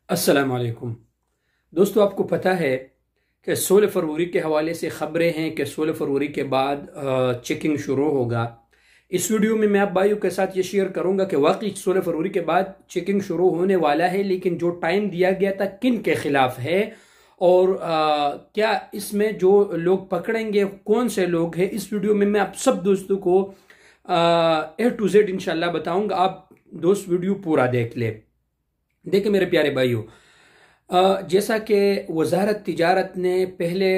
अस्सलाम वालेकुम दोस्तों, आपको पता है कि 16 फरवरी के हवाले से ख़बरें हैं कि 16 फरवरी के बाद चेकिंग शुरू होगा। इस वीडियो में मैं आप भाइयों के साथ ये शेयर करूंगा कि वाकई 16 फरवरी के बाद चेकिंग शुरू होने वाला है, लेकिन जो टाइम दिया गया था किन के खिलाफ है और क्या इसमें जो लोग पकड़ेंगे कौन से लोग हैं, इस वीडियो में मैं आप सब दोस्तों को A to Z इंशाल्लाह बताऊंगा। आप दोस्त वीडियो पूरा देख ले। देखिए मेरे प्यारे भाइयों, जैसा कि वजारत तिजारत ने पहले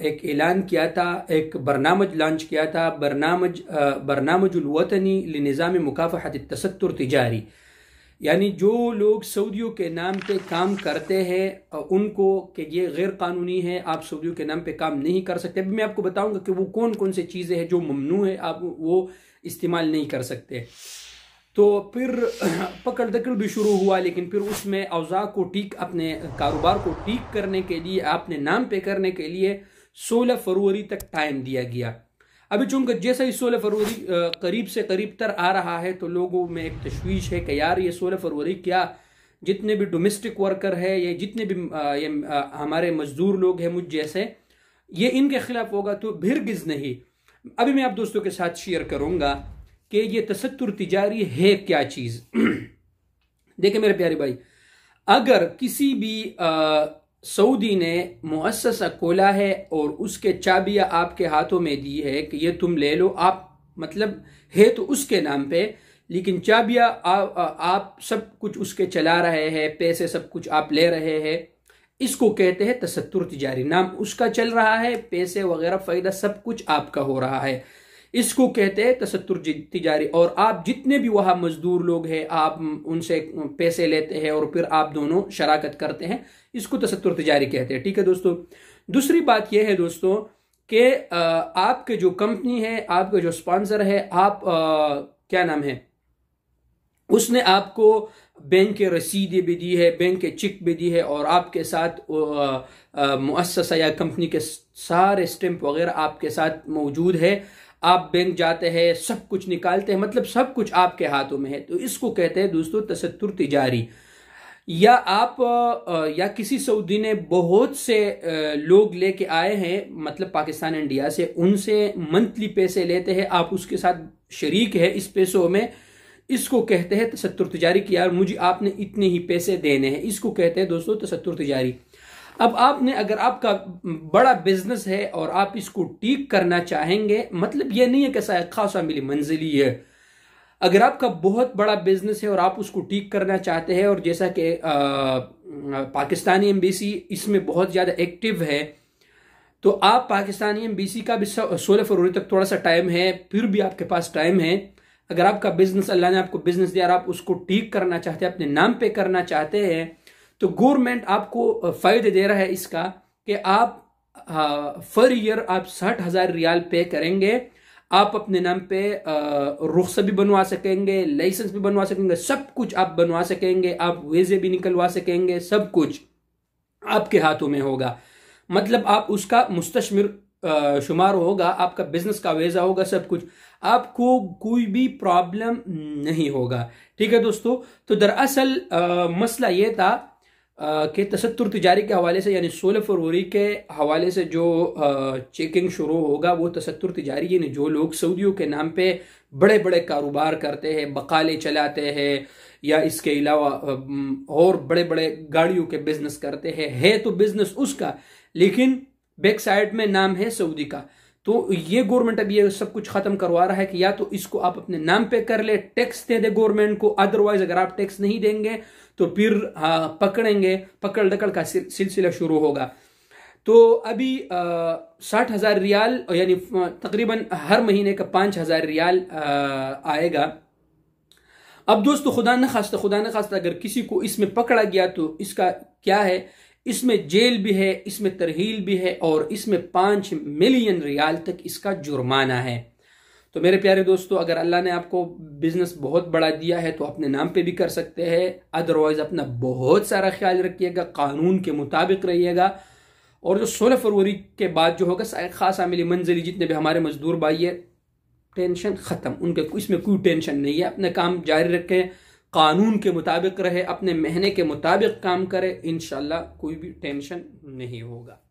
एक ऐलान किया था, एक बरनामज लॉन्च किया था, बरनामजुल वतनी लिनिज़ाम मुकाफ़हत तसत्तुर तिजारी। यानी जो लोग सऊदियों के नाम पे काम करते हैं उनको कि ये गैर कानूनी है, आप सऊदियों के नाम पे काम नहीं कर सकते। अभी मैं आपको बताऊंगा कि वो कौन कौन से चीज़ें हैं जो ममनू है, आप वो इस्तेमाल नहीं कर सकते। तो फिर पकड़ दकड़ भी शुरू हुआ, लेकिन फिर उसमें औज़ा को ठीक, अपने कारोबार को ठीक करने के लिए, अपने नाम पे करने के लिए 16 फरवरी तक टाइम दिया गया। अभी चूंकि जैसा ही 16 फरवरी करीब से करीब तर आ रहा है तो लोगों में एक तशवीश है कि यार ये 16 फरवरी क्या, जितने भी डोमेस्टिक वर्कर है, ये जितने भी हमारे मजदूर लोग हैं मुझ जैसे, ये इनके खिलाफ होगा, तो भिरगिज नहीं। अभी मैं आप दोस्तों के साथ शेयर करूंगा कि ये तसत्तुर तिजारी है क्या चीज। देखिए मेरे प्यारे भाई, अगर किसी भी सऊदी ने मुअस्ससा खोला है और उसके चाबियां आपके हाथों में दी है कि ये तुम ले लो, आप मतलब है तो उसके नाम पे, लेकिन चाबियां आप सब कुछ उसके चला रहे हैं, पैसे सब कुछ आप ले रहे हैं, इसको कहते हैं तसत्तुर तिजारी। नाम उसका चल रहा है, पैसे वगैरह फायदा सब कुछ आपका हो रहा है, इसको कहते हैं तसत्तुर तिजारी। और आप जितने भी वहां मजदूर लोग हैं, आप उनसे पैसे लेते हैं और फिर आप दोनों शराकत करते हैं, इसको तसत्तुर तिजारी कहते हैं। ठीक है दोस्तों। दूसरी बात यह है दोस्तों कि आपके जो कंपनी है, आपके जो स्पॉन्सर है, आप क्या नाम है, उसने आपको बैंक के रसीदें भी दी है, बैंक के चेक भी दी है, और आपके साथ मुअस्ससा या कंपनी के सारे स्टैंप वगैरह आपके साथ मौजूद है। आप बैंक जाते हैं, सब कुछ निकालते हैं, मतलब सब कुछ आपके हाथों में है, तो इसको कहते हैं दोस्तों तसत्तुर तिजारी। या आप या किसी सऊदी ने बहुत से लोग लेके आए हैं, मतलब पाकिस्तान इंडिया से, उनसे मंथली पैसे लेते हैं, आप उसके साथ शरीक है इस पैसों में, इसको कहते हैं तसत्तुर तिजारी कि यार मुझे आपने इतने ही पैसे देने हैं, इसको कहते हैं दोस्तों तसत्तुर तिजारी। अब आपने, अगर आपका बड़ा बिजनेस है और आप इसको ठीक करना चाहेंगे, मतलब ये नहीं है कि खासा मिली मंजिली है, अगर आपका बहुत बड़ा बिजनेस है और आप उसको ठीक करना चाहते हैं, और जैसा कि पाकिस्तानी एम्बेसी इसमें बहुत ज़्यादा एक्टिव है, तो आप पाकिस्तानी एम्बेसी का भी 16 फरवरी तक थोड़ा सा टाइम है, फिर भी आपके पास टाइम है। अगर आपका बिजनेस, अल्लाह ने आपको बिजनेस दिया और आप उसको ठीक करना चाहते हैं, अपने नाम पे करना चाहते हैं, तो गवर्नमेंट आपको फायदे दे रहा है इसका कि आप फर ईयर आप 60,000 रियाल पे करेंगे, आप अपने नाम पे रुख्सत भी बनवा सकेंगे, लाइसेंस भी बनवा सकेंगे, सब कुछ आप बनवा सकेंगे, आप वीजे भी निकलवा सकेंगे, सब कुछ आपके हाथों में होगा। मतलब आप उसका मुस्तशमिर शुमार होगा, आपका बिजनेस का वीजा होगा, सब कुछ, आपको कोई भी प्रॉब्लम नहीं होगा। ठीक है दोस्तों। तो दरअसल मसला ये था कि तसत्तुर तिजारी के हवाले से, यानी 16 फरवरी के हवाले से जो चेकिंग शुरू होगा वो तसत्तुर तिजारी, यानी जो लोग सऊदियों के नाम पे बड़े बड़े कारोबार करते हैं, बकाले चलाते हैं, या इसके अलावा और बड़े बड़े गाड़ियों के बिजनेस करते हैं, है तो बिजनेस उसका, लेकिन बैक साइड में नाम है सऊदी का, तो ये गवर्नमेंट अभी ये सब कुछ खत्म करवा रहा है कि या तो इसको आप अपने नाम पे कर ले, टैक्स दे दे गवर्नमेंट को, अदरवाइज अगर आप टैक्स नहीं देंगे तो फिर पकड़ेंगे, पकड़ दकड़ का सिलसिला शुरू होगा। तो अभी 60,000 रियाल, यानी तकरीबन हर महीने का 5,000 रियाल आएगा। अब दोस्तों खुदा न खास्ता अगर किसी को इसमें पकड़ा गया तो इसका क्या है, इसमें जेल भी है, इसमें तरहील भी है, और इसमें 5 मिलियन रियाल तक इसका जुर्माना है। तो मेरे प्यारे दोस्तों, अगर अल्लाह ने आपको बिजनेस बहुत बड़ा दिया है तो अपने नाम पे भी कर सकते हैं, अदरवाइज अपना बहुत सारा ख्याल रखिएगा, कानून के मुताबिक रहिएगा। और जो 16 फरवरी के बाद जो होगा, खासा मिली मंजिली, जितने भी हमारे मजदूर भाई है, टेंशन खत्म, उनके इसमें कोई टेंशन नहीं है, अपने काम जारी रखें, कानून के मुताबिक रहे, अपने महीने के मुताबिक काम करे, इंशाल्लाह कोई भी टेंशन नहीं होगा।